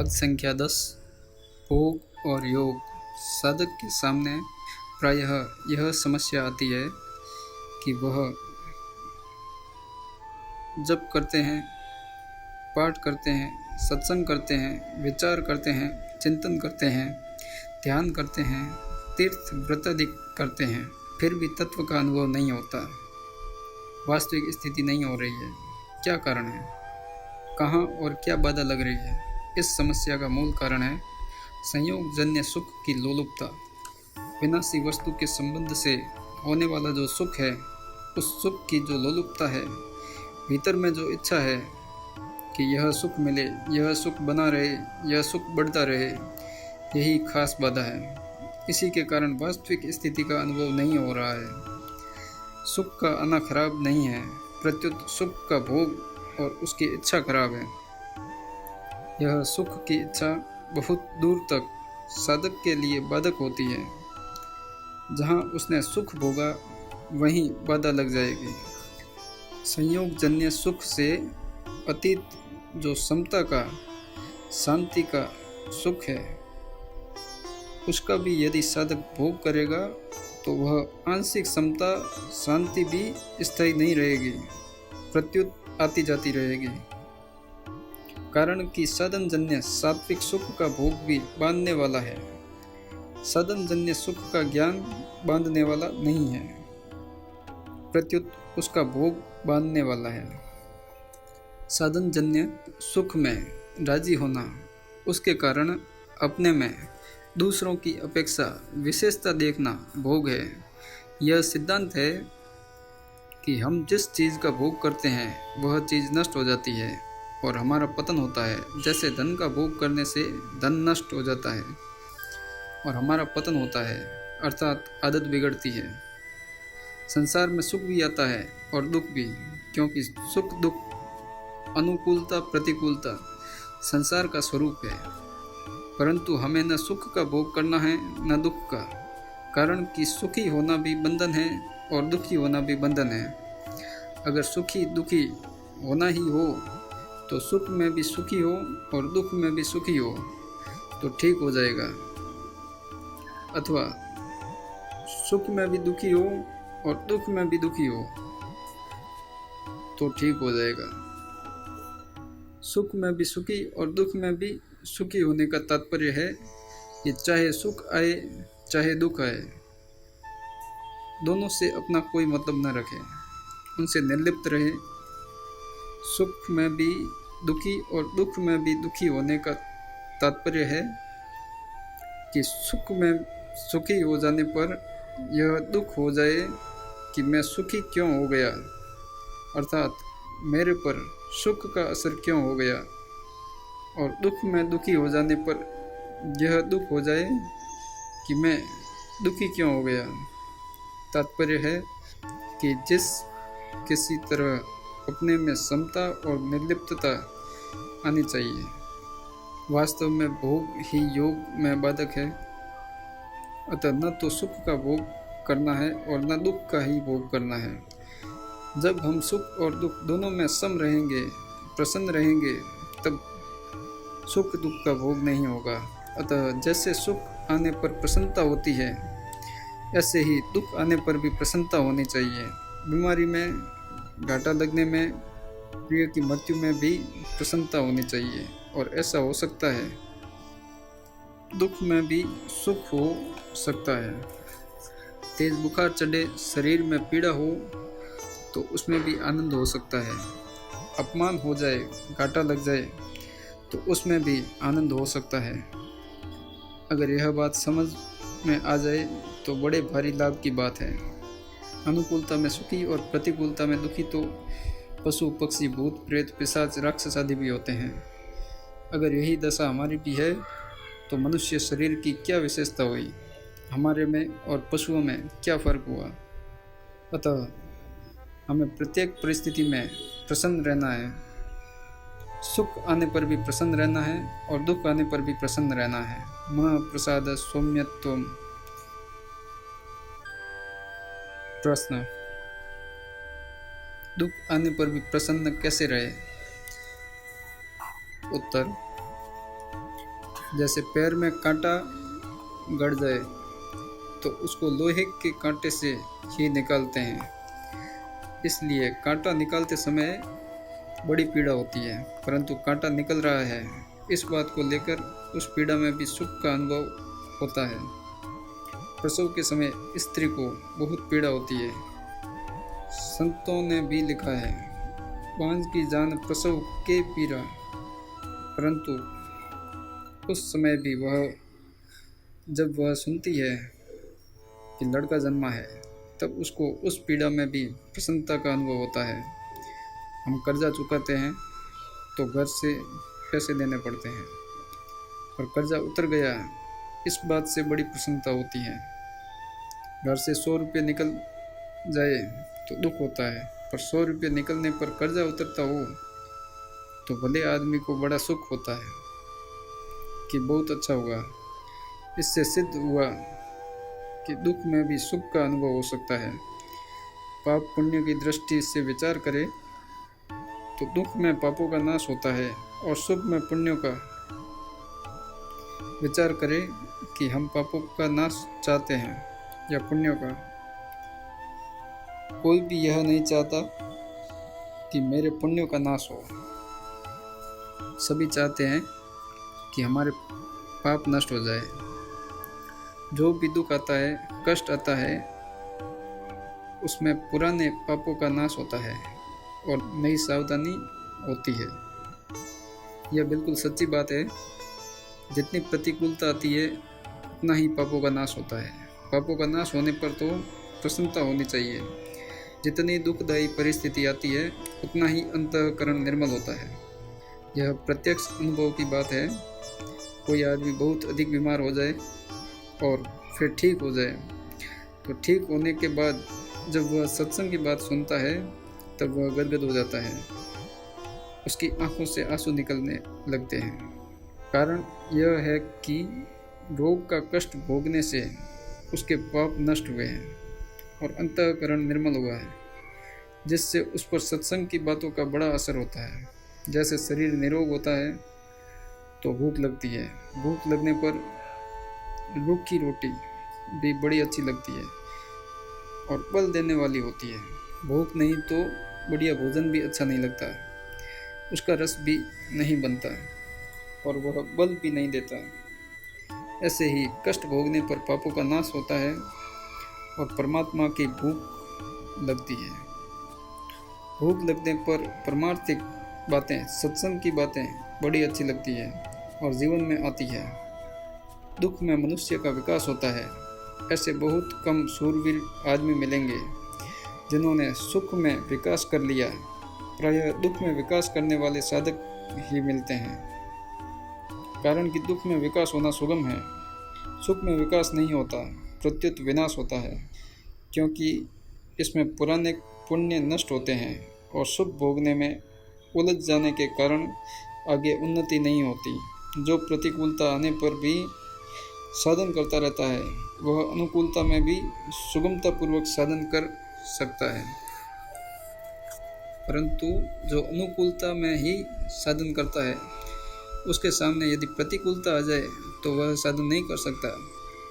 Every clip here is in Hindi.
भाग संख्या 10। भोग और योग। साधक के सामने प्रायः यह समस्या आती है कि वह जप करते हैं, पाठ करते हैं, सत्संग करते हैं, विचार करते हैं, चिंतन करते हैं, ध्यान करते हैं, तीर्थ व्रत आदि करते हैं, फिर भी तत्व का अनुभव नहीं होता, वास्तविक स्थिति नहीं हो रही है। क्या कारण है? कहाँ और क्या बाधा लग रही है? इस समस्या का मूल कारण है संयोगजन्य सुख की लोलुपता। विनाशी वस्तु के संबंध से होने वाला जो सुख है, उस सुख की जो लोलुपता है, भीतर में जो इच्छा है कि यह सुख मिले, यह सुख बना रहे, यह सुख बढ़ता रहे, यही खास बाधा है। इसी के कारण वास्तविक स्थिति का अनुभव नहीं हो रहा है। सुख का आना खराब नहीं है, प्रत्युत सुख का भोग और उसकी इच्छा खराब है। यह सुख की इच्छा बहुत दूर तक साधक के लिए बाधक होती है। जहाँ उसने सुख भोगा वहीं बाधा लग जाएगी। संयोगजन्य सुख से अतीत जो समता का, शांति का सुख है, उसका भी यदि साधक भोग करेगा तो वह आंशिक समता, शांति भी स्थायी नहीं रहेगी, प्रत्युत आती जाती रहेगी। कारण कि साधनजन्य सात्विक सुख का भोग भी बांधने वाला है, साधनजन्य सुख का ज्ञान बांधने वाला नहीं है, प्रत्युत उसका भोग बांधने वाला है। साधनजन्य सुख में राजी होना, उसके कारण अपने में दूसरों की अपेक्षा विशेषता देखना भोग है। यह सिद्धांत है कि हम जिस चीज़ का भोग करते हैं वह चीज़ नष्ट हो जाती है और हमारा पतन होता है। जैसे धन का भोग करने से धन नष्ट हो जाता है और हमारा पतन होता है, अर्थात आदत बिगड़ती है। संसार में सुख भी आता है और दुख भी, क्योंकि सुख दुख, अनुकूलता प्रतिकूलता संसार का स्वरूप है। परंतु हमें न सुख का भोग करना है न दुख का, कारण कि सुखी होना भी बंधन है और दुखी होना भी बंधन है। अगर सुखी दुखी होना ही हो तो सुख में भी सुखी हो और दुख में भी सुखी हो तो ठीक हो जाएगा, अथवा सुख में भी दुखी हो और दुख में भी दुखी हो तो ठीक हो जाएगा। सुख में भी सुखी और दुख में भी सुखी होने का तात्पर्य है कि चाहे सुख आए चाहे दुख आए, दोनों से अपना कोई मतलब न रखें, उनसे निर्लिप्त रहे। सुख में भी दुखी और दुख में भी दुखी होने का तात्पर्य है कि सुख में सुखी हो जाने पर यह दुख हो जाए कि मैं सुखी क्यों हो गया, अर्थात मेरे पर सुख का असर क्यों हो गया, और दुख में दुखी हो जाने पर यह दुख हो जाए कि मैं दुखी क्यों हो गया। तात्पर्य है कि जिस किसी तरह अपने में समता और निर्लिप्तता आनी चाहिए। वास्तव में भोग ही योग में बाधक है। अतः न तो सुख का भोग करना है और न दुख का ही भोग करना है। जब हम सुख और दुख दोनों में सम रहेंगे, प्रसन्न रहेंगे, तब सुख दुख का भोग नहीं होगा। अतः जैसे सुख आने पर प्रसन्नता होती है, ऐसे ही दुख आने पर भी प्रसन्नता होनी चाहिए। बीमारी में, घाटा लगने में, प्रिय की मृत्यु में भी प्रसन्नता होनी चाहिए, और ऐसा हो सकता है। दुख में भी सुख हो सकता है। तेज बुखार चढ़े, शरीर में पीड़ा हो तो उसमें भी आनंद हो सकता है। अपमान हो जाए, घाटा लग जाए तो उसमें भी आनंद हो सकता है। अगर यह बात समझ में आ जाए तो बड़े भारी लाभ की बात है। अनुकूलता में सुखी और प्रतिकूलता में दुखी तो पशु पक्षी, भूत प्रेत, पिशाच, राक्षस आदि भी होते हैं। अगर यही दशा हमारी भी है तो मनुष्य शरीर की क्या विशेषता हुई, हमारे में और पशुओं में क्या फर्क हुआ। अतः हमें प्रत्येक परिस्थिति में प्रसन्न रहना है। सुख आने पर भी प्रसन्न रहना है और दुख आने पर भी प्रसन्न रहना है। महाप्रसाद सौम्यत्वम। प्रश्न: दुख आने पर भी प्रसन्न कैसे रहे? उत्तर: जैसे पैर में कांटा गड़ जाए तो उसको लोहे के कांटे से ही निकालते हैं, इसलिए कांटा निकालते समय बड़ी पीड़ा होती है, परंतु कांटा निकल रहा है इस बात को लेकर उस पीड़ा में भी सुख का अनुभव होता है। प्रसव के समय स्त्री को बहुत पीड़ा होती है। संतों ने भी लिखा है, बांझ की जान प्रसव के पीरा, परंतु उस समय भी जब वह सुनती है कि लड़का जन्मा है, तब उसको उस पीड़ा में भी प्रसन्नता का अनुभव होता है। हम कर्जा चुकाते हैं तो घर से पैसे देने पड़ते हैं, और कर्जा उतर गया इस बात से बड़ी प्रसन्नता होती है। घर से 100 रुपये निकल जाए तो दुख होता है, पर 100 रुपये निकलने पर कर्जा उतरता हो तो भले आदमी को बड़ा सुख होता है कि बहुत अच्छा हुआ। इससे सिद्ध हुआ कि दुख में भी सुख का अनुभव हो सकता है। पाप पुण्य की दृष्टि से विचार करें तो दुख में पापों का नाश होता है, और सुख में पुण्यों का। विचार करें कि हम पापों का नाश चाहते हैं या पुण्यों का। कोई भी यह नहीं चाहता कि मेरे पुण्यों का नाश हो। सभी चाहते हैं कि हमारे पाप नष्ट हो जाए। जो भी दुख आता है, कष्ट आता है, उसमें पुराने पापों का नाश होता है और नई सावधानी होती है। यह बिल्कुल सच्ची बात है। जितनी प्रतिकूलता आती है उतना ही पापों का नाश होता है। पापों का नाश होने पर तो प्रसन्नता होनी चाहिए। जितनी दुखदायी परिस्थिति आती है उतना ही अंतःकरण निर्मल होता है। यह प्रत्यक्ष अनुभव की बात है। कोई आदमी बहुत अधिक बीमार हो जाए और फिर ठीक हो जाए, तो ठीक होने के बाद जब वह सत्संग की बात सुनता है तब वह गदगद हो जाता है। उसकी आंखों से आंसू निकलने लगते हैं। कारण यह है कि रोग का कष्ट भोगने से उसके पाप नष्ट हुए हैं और अंतःकरण निर्मल हुआ है, जिससे उस पर सत्संग की बातों का बड़ा असर होता है। जैसे शरीर निरोग होता है तो भूख लगती है। भूख लगने पर रूखी रोटी भी बड़ी अच्छी लगती है और बल देने वाली होती है। भूख नहीं तो बढ़िया भोजन भी अच्छा नहीं लगता, उसका रस भी नहीं बनता और वह बल भी नहीं देता। ऐसे ही कष्ट भोगने पर पापों का नाश होता है और परमात्मा की भूख लगती है। भूख लगने पर परमार्थिक बातें, सत्संग की बातें बड़ी अच्छी लगती है और जीवन में आती है। दुख में मनुष्य का विकास होता है। ऐसे बहुत कम शूरवीर आदमी मिलेंगे जिन्होंने सुख में विकास कर लिया। प्रायः दुख में विकास करने वाले साधक ही मिलते हैं, कारण कि दुख में विकास होना सुगम है। सुख में विकास नहीं होता, प्रत्युत विनाश होता है, क्योंकि इसमें पुराने पुण्य नष्ट होते हैं और सुख भोगने में उलझ जाने के कारण आगे उन्नति नहीं होती। जो प्रतिकूलता आने पर भी साधन करता रहता है, वह अनुकूलता में भी सुगमतापूर्वक साधन कर सकता है, परंतु जो अनुकूलता में ही साधन करता है उसके सामने यदि प्रतिकूलता आ जाए तो वह साधन नहीं कर सकता।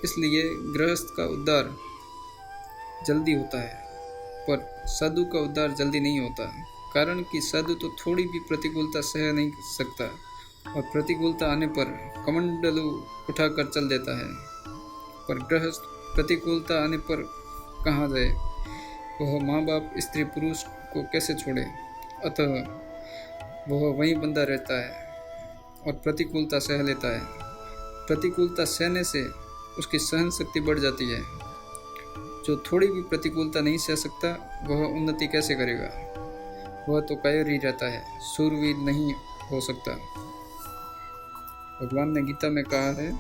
इसलिए गृहस्थ का उद्धार जल्दी होता है, पर साधु का उद्धार जल्दी नहीं होता, कारण कि साधु तो थोड़ी भी प्रतिकूलता सह नहीं सकता और प्रतिकूलता आने पर कमंडलू उठाकर चल देता है। पर गृहस्थ प्रतिकूलता आने पर कहाँ जाए? वह माँ बाप, स्त्री पुरुष को कैसे छोड़े? अतः वह वहीं बंधा रहता है और प्रतिकूलता सह लेता है। प्रतिकूलता सहने से उसकी सहन शक्ति बढ़ जाती है। जो थोड़ी भी प्रतिकूलता नहीं सह सकता वह उन्नति कैसे करेगा? वह तो कायर ही रहता है, शूरवीर नहीं हो सकता। भगवान ने गीता में कहा है,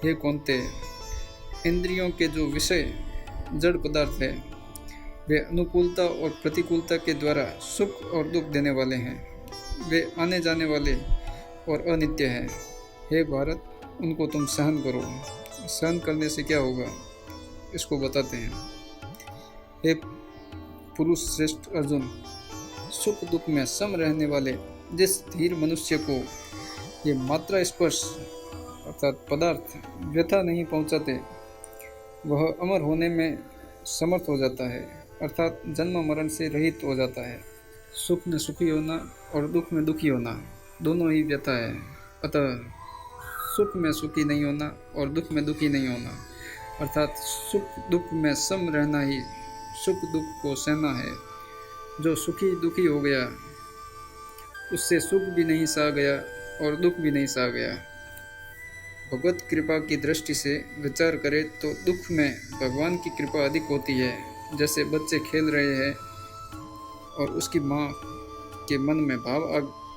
हे कौन्तेय, इंद्रियों के जो विषय जड़ पदार्थ है वे अनुकूलता और प्रतिकूलता के द्वारा सुख और दुख देने वाले हैं। वे आने जाने वाले और अनित्य हैं। हे भारत, उनको तुम सहन करो। सहन करने से क्या होगा इसको बताते हैं। हे पुरुष श्रेष्ठ अर्जुन, सुख दुख में सम रहने वाले जिस धीर मनुष्य को ये मात्रा स्पर्श अर्थात पदार्थ व्यथा नहीं पहुंचाते, वह अमर होने में समर्थ हो जाता है, अर्थात जन्म मरण से रहित हो जाता है। सुख में सुखी होना और दुख में दुखी होना दोनों ही व्यथा है, अतः सुख में सुखी नहीं होना और दुख में दुखी नहीं होना, अर्थात सुख दुख में सम रहना ही सुख दुख को सहना है। जो सुखी दुखी हो गया उससे सुख भी नहीं सहा गया और दुख भी नहीं सहा गया। भगवत कृपा की दृष्टि से विचार करें तो दुख में भगवान की कृपा अधिक होती है। जैसे बच्चे खेल रहे हैं और उसकी माँ के मन में भाव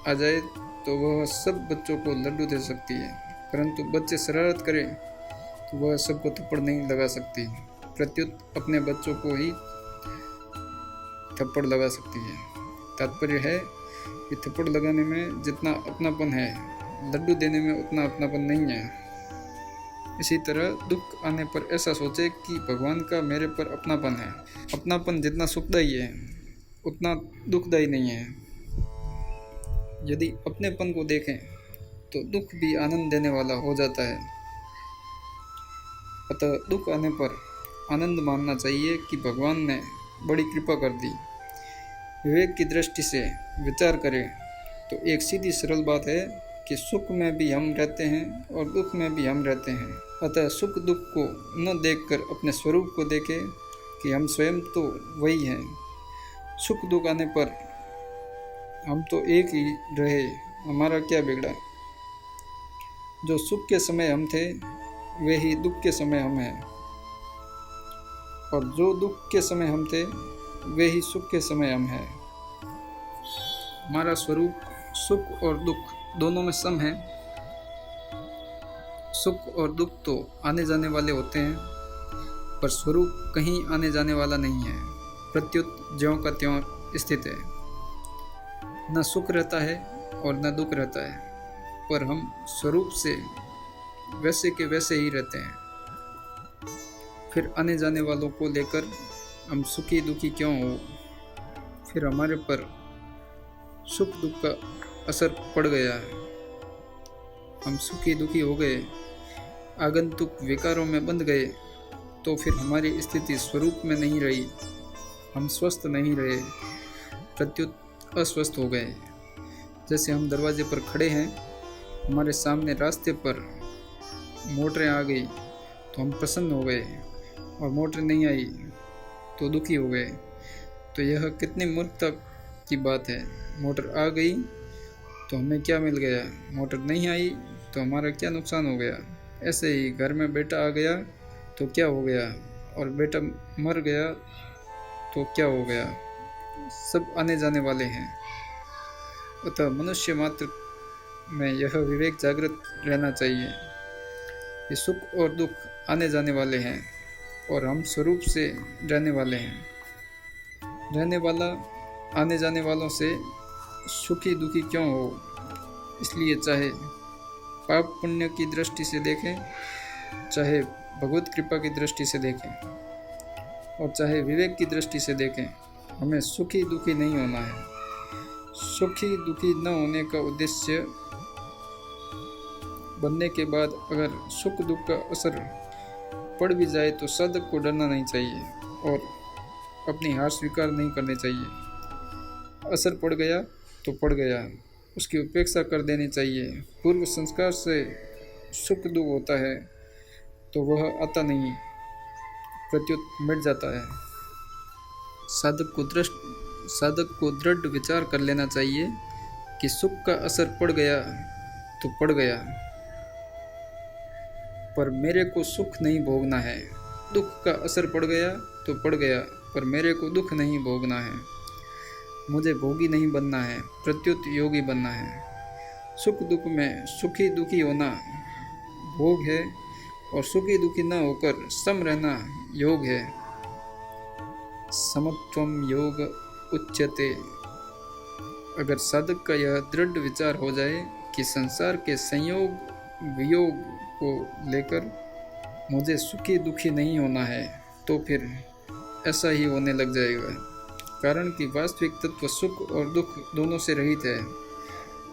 आ जाए तो वह सब बच्चों को लड्डू दे सकती है, परंतु बच्चे शरारत करें तो वह सबको थप्पड़ नहीं लगा सकती, प्रत्युत अपने बच्चों को ही थप्पड़ लगा सकती है। तात्पर्य है कि थप्पड़ लगाने में जितना अपनापन है, लड्डू देने में उतना अपनापन नहीं है। इसी तरह दुख आने पर ऐसा सोचे कि भगवान का मेरे पर अपनापन है। अपनापन जितना सुखदायी है उतना दुखदायी नहीं है। यदि अपनेपन को देखें तो दुख भी आनंद देने वाला हो जाता है। अतः दुख आने पर आनंद मानना चाहिए कि भगवान ने बड़ी कृपा कर दी। विवेक की दृष्टि से विचार करें तो एक सीधी सरल बात है कि सुख में भी हम रहते हैं और दुख में भी हम रहते हैं। अतः सुख दुख को न देखकर अपने स्वरूप को देखें कि हम स्वयं तो वही हैं। सुख दुख आने पर हम तो एक ही रहे, हमारा क्या बिगड़ा। जो सुख के समय हम थे वे ही दुख के समय हम हैं, और जो दुख के समय हम थे वे ही सुख के समय हम हैं। हमारा स्वरूप सुख और दुख दोनों में सम है। सुख और दुख तो आने जाने वाले होते हैं, पर स्वरूप कहीं आने जाने वाला नहीं है, प्रत्युत ज्यों का त्यों स्थित है। न सुख रहता है और न दुख रहता है, पर हम स्वरूप से वैसे के वैसे ही रहते हैं। फिर आने जाने वालों को लेकर हम सुखी दुखी क्यों हो? फिर हमारे पर सुख दुख का असर पड़ गया है, हम सुखी दुखी हो गए, आगंतुक विकारों में बंध गए, तो फिर हमारी स्थिति स्वरूप में नहीं रही। हम स्वस्थ नहीं रहे, प्रत्युत अस्वस्थ हो गए। जैसे हम दरवाजे पर खड़े हैं, हमारे सामने रास्ते पर मोटरें आ गई तो हम प्रसन्न हो गए, और मोटर नहीं आई तो दुखी हो गए। तो यह कितनी मूर्खता की बात है। मोटर आ गई तो हमें क्या मिल गया, मोटर नहीं आई तो हमारा क्या नुकसान हो गया। ऐसे ही घर में बेटा आ गया तो क्या हो गया, और बेटा मर गया तो क्या हो गया। सब आने जाने वाले हैं। अतः मनुष्य मात्र में यह विवेक जागृत रहना चाहिए कि सुख और दुख आने जाने वाले हैं और हम स्वरूप से रहने वाले हैं। रहने वाला आने जाने वालों से सुखी दुखी क्यों हो? इसलिए चाहे पाप पुण्य की दृष्टि से देखें, चाहे भगवत कृपा की दृष्टि से देखें, और चाहे विवेक की दृष्टि से देखें, हमें सुखी दुखी नहीं होना है। सुखी दुखी न होने का उद्देश्य बनने के बाद अगर सुख दुख का असर पड़ भी जाए तो साधक को डरना नहीं चाहिए और अपनी हार स्वीकार नहीं करनी चाहिए। असर पड़ गया तो पड़ गया, उसकी उपेक्षा कर देनी चाहिए। पूर्व संस्कार से सुख दुख होता है तो वह आता नहीं, प्रत्युत मिट जाता है। साधक को दृढ़ विचार कर लेना चाहिए कि सुख का असर पड़ गया तो पड़ गया, पर मेरे को सुख नहीं भोगना है। दुख का असर पड़ गया तो पड़ गया, पर मेरे को दुख नहीं भोगना है। मुझे भोगी नहीं बनना है, प्रत्युत योगी बनना है। सुख दुख में सुखी दुखी होना भोग है, और सुखी दुखी न होकर सम रहना योग है। समत्वम योग उच्यते। अगर साधक का यह दृढ़ विचार हो जाए कि संसार के संयोग वियोग को लेकर मुझे सुखी दुखी नहीं होना है, तो फिर ऐसा ही होने लग जाएगा। कारण कि वास्तविक तत्व सुख और दुख दोनों से रहित है।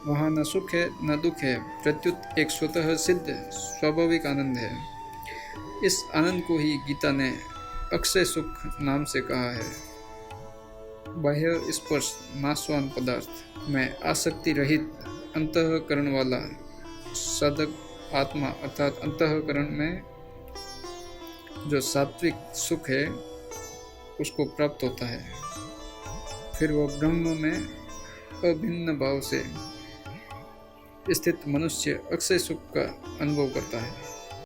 वहाँ न सुख है न दुख है, प्रत्युत एक स्वतः सिद्ध स्वाभाविक आनंद है। इस आनंद को ही गीता ने अक्षय सुख नाम से कहा है। बाह्य स्पर्श नाशवान पदार्थ में आसक्ति रहित अंतःकरण वाला साधक आत्मा अर्थात अंतःकरण में जो सात्विक सुख है उसको प्राप्त होता है। फिर वह ब्रह्म में अभिन्न भाव से स्थित मनुष्य अक्षय सुख का अनुभव करता है।